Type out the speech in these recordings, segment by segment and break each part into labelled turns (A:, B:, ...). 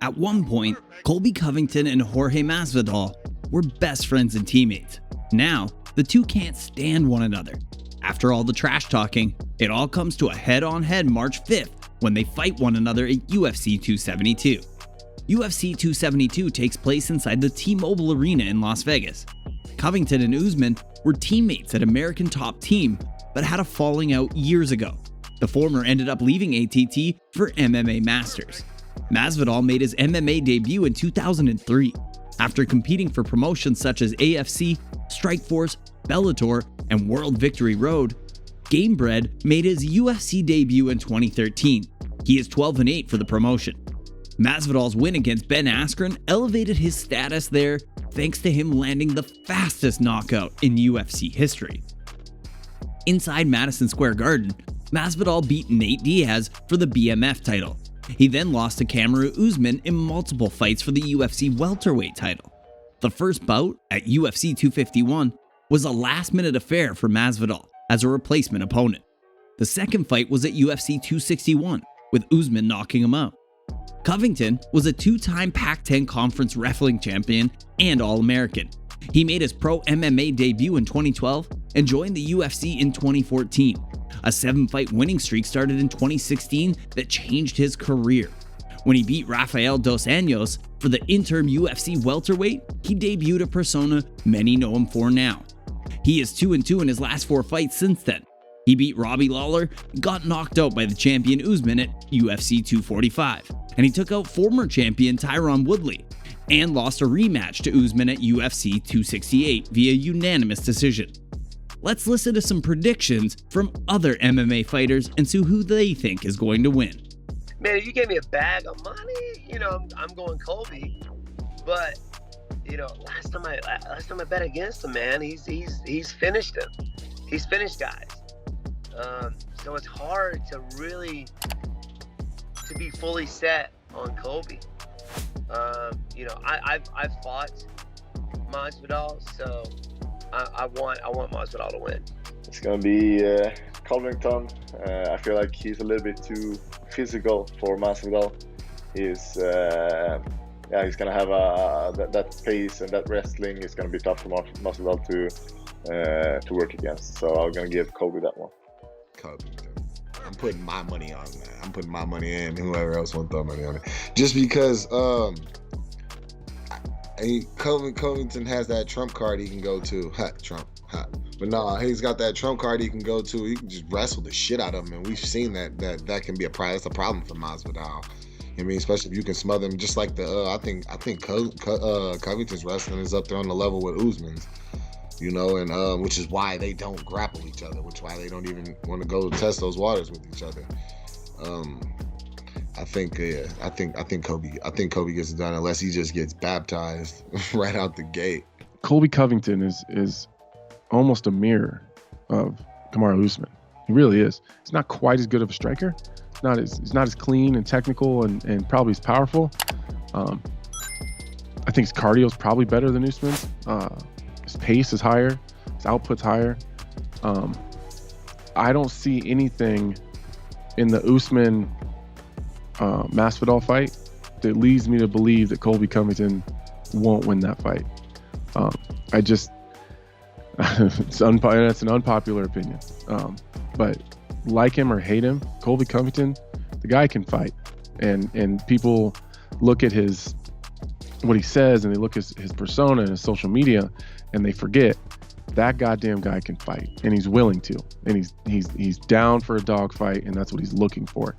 A: At one point, Colby Covington and Jorge Masvidal were best friends and teammates. Now, the two can't stand one another. After all the trash talking, it all comes to a head-on-head March 5th when they fight one another at UFC 272. UFC 272 takes place inside the T-Mobile Arena in Las Vegas. Covington and Usman were teammates at American Top Team, but had a falling out years ago. The former ended up leaving ATT for MMA Masters. Masvidal made his MMA debut in 2003. After competing for promotions such as AFC, Strikeforce, Bellator, and World Victory Road, Gamebred made his UFC debut in 2013. He is 12-8 for the promotion. Masvidal's win against Ben Askren elevated his status there thanks to him landing the fastest knockout in UFC history. Inside Madison Square Garden, Masvidal beat Nate Diaz for the BMF title. He then lost to Kamaru Usman in multiple fights for the UFC welterweight title. The first bout, at UFC 251, was a last-minute affair for Masvidal as a replacement opponent. The second fight was at UFC 261, with Usman knocking him out. Covington was a two-time Pac-10 Conference wrestling champion and All-American. He made his pro MMA debut in 2012 and joined the UFC in 2014. A 7-fight winning streak started in 2016 that changed his career. When he beat Rafael Dos Anjos for the interim UFC welterweight, he debuted a persona many know him for now. He is 2-2 in his last 4 fights since then. He beat Robbie Lawler, got knocked out by the champion Usman at UFC 245, and he took out former champion Tyron Woodley, and lost a rematch to Usman at UFC 268 via unanimous decision. Let's listen to some predictions from other MMA fighters and see who they think is going to win.
B: Man, if you gave me a bag of money, I'm going Colby. But last time I bet against him, man, he's finished him. He's finished guys. So it's hard to be fully set on Colby. I've fought Masvidal, so I want Masvidal to win.
C: It's gonna be Covington. I feel like he's a little bit too physical for Masvidal. He's gonna have that pace and that wrestling is gonna be tough for Masvidal to work against. So I'm gonna give Colby that one.
D: Covington. I'm putting my money on that. I'm putting my money in. Whoever else wants to throw money on it, just because Covington has that trump card he can go to. Trump. But no, he's got that trump card he can go to. You can just wrestle the shit out of him, and we've seen that can be that's a problem for Masvidal. I mean, especially if you can smother him, just like I think Covington's wrestling is up there on the level with Usman's. And which is why they don't grapple each other, which is why they don't even want to go test those waters with each other. I think Colby gets it done unless he just gets baptized right out the gate.
E: Colby Covington is almost a mirror of Kamaru Usman. He really is. He's not quite as good of a striker. He's not as clean and technical and probably as powerful. I think his cardio is probably better than Usman's. His pace is higher. His output's higher. I don't see anything in the Usman Masvidal fight that leads me to believe that Colby Covington won't win that fight. It's an unpopular opinion. But like him or hate him, Colby Covington, the guy can fight. And people look at what he says and they look at his persona and his social media and they forget that goddamn guy can fight and he's willing to. And he's down for a dogfight and that's what he's looking for.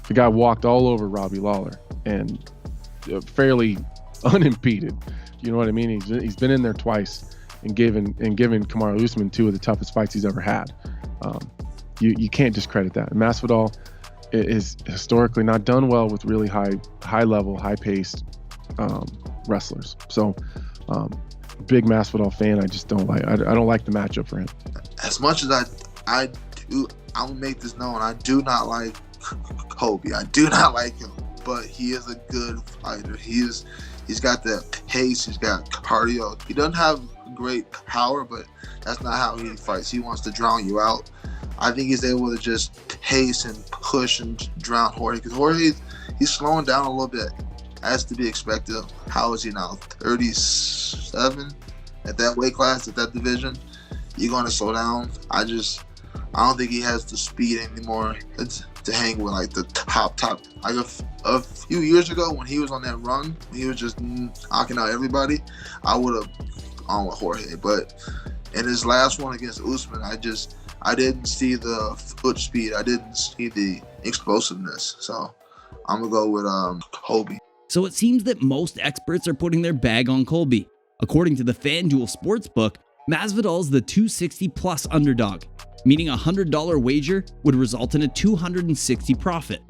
E: The guy walked all over Robbie Lawler and fairly unimpeded. You know what I mean? He's been in there twice and given Kamaru Usman 2 of the toughest fights he's ever had. You can't discredit that. And Masvidal is historically not done well with really high level, high paced wrestlers. So big Masvidal fan. I just don't like. I don't like the matchup for him.
F: As much as I do, I'll make this known. I do not like Colby. I do not like him, but he is a good fighter. He's got the pace. He's got cardio. He doesn't have great power, but that's not how he fights. He wants to drown you out. I think he's able to just pace and push and drown Jorge. Because Jorge, he's slowing down a little bit, as to be expected. How is he now? 37 at that weight class, at that division. You're going to slow down. I don't think he has the speed anymore to hang with like the top. Like a few years ago when he was on that run, he was just knocking out everybody. I would have gone with Jorge, but in his last one against Usman, I didn't see the foot speed. I didn't see the explosiveness. So I'm gonna go with Colby.
A: So it seems that most experts are putting their bag on Colby. According to the FanDuel Sportsbook, Masvidal is the 260 plus underdog, meaning a $100 wager would result in a $260 profit.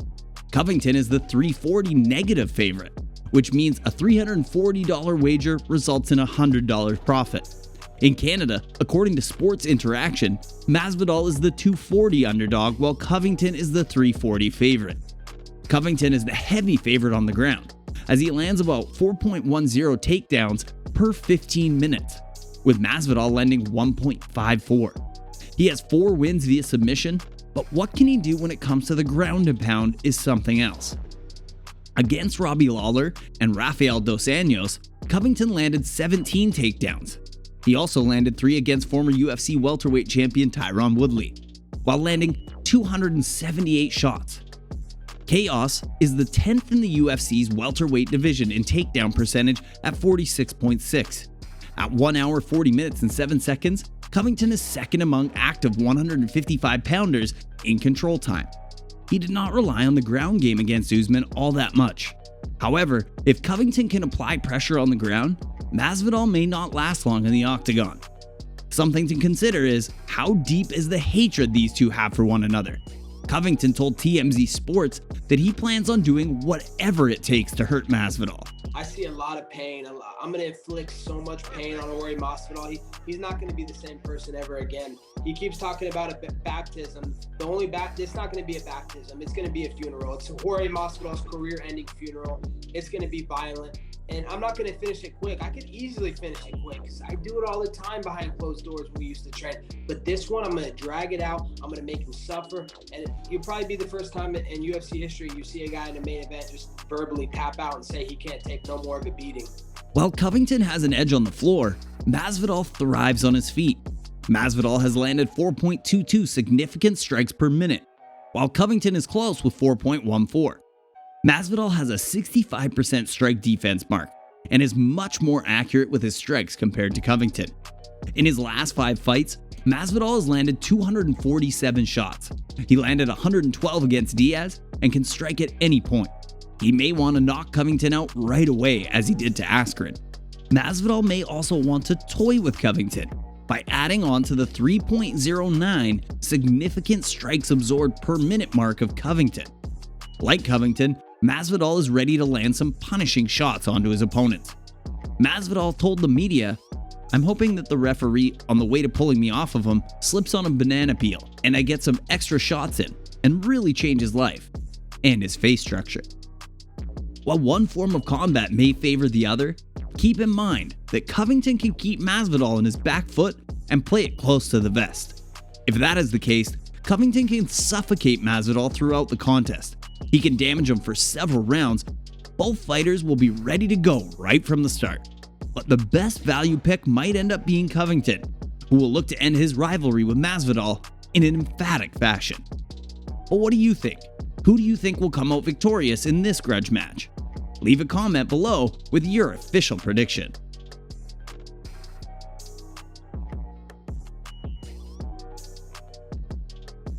A: Covington is the 340 negative favorite, which means a $340 wager results in a $100 profit. In Canada, according to Sports Interaction, Masvidal is the 240 underdog while Covington is the 340 favorite. Covington is the heavy favorite on the ground, as he lands about 4.10 takedowns per 15 minutes, with Masvidal landing 1.54. He has 4 wins via submission, but what can he do when it comes to the ground and pound is something else. Against Robbie Lawler and Rafael Dos Anjos, Covington landed 17 takedowns. He also landed 3 against former UFC welterweight champion Tyron Woodley, while landing 278 shots. Chaos is the 10th in the UFC's welterweight division in takedown percentage at 46.6. At 1 hour, 40 minutes and 7 seconds, Covington is second among active 155-pounders in control time. He did not rely on the ground game against Usman all that much. However, if Covington can apply pressure on the ground, Masvidal may not last long in the octagon. Something to consider is how deep is the hatred these two have for one another. Covington told TMZ Sports that he plans on doing whatever it takes to hurt Masvidal.
G: I see a lot of pain. I'm going to inflict so much pain on Jorge Masvidal. He's not going to be the same person ever again. He keeps talking about a baptism. It's not going to be a baptism. It's going to be a funeral. It's Jorge Masvidal's career-ending funeral. It's going to be violent. And I'm not going to finish it quick. I could easily finish it quick because I do it all the time behind closed doors when we used to train. But this one, I'm going to drag it out. I'm going to make him suffer. And you'll probably be the first time in UFC history you see a guy in a main event just verbally tap out and say he can't take no more of a beating.
A: While Covington has an edge on the floor, Masvidal thrives on his feet. Masvidal has landed 4.22 significant strikes per minute, while Covington is close with 4.14. Masvidal has a 65% strike defense mark and is much more accurate with his strikes compared to Covington. In his last 5 fights, Masvidal has landed 247 shots. He landed 112 against Diaz and can strike at any point. He may want to knock Covington out right away as he did to Askren. Masvidal may also want to toy with Covington by adding on to the 3.09 significant strikes absorbed per minute mark of Covington. Like Covington, Masvidal is ready to land some punishing shots onto his opponents. Masvidal told the media, "I'm hoping that the referee, on the way to pulling me off of him, slips on a banana peel and I get some extra shots in and really change his life and his face structure." While one form of combat may favor the other, keep in mind that Covington can keep Masvidal in his back foot and play it close to the vest. If that is the case, Covington can suffocate Masvidal throughout the contest. He can damage him for several rounds. Both fighters will be ready to go right from the start. But the best value pick might end up being Covington, who will look to end his rivalry with Masvidal in an emphatic fashion. But what do you think? Who do you think will come out victorious in this grudge match? Leave a comment below with your official prediction.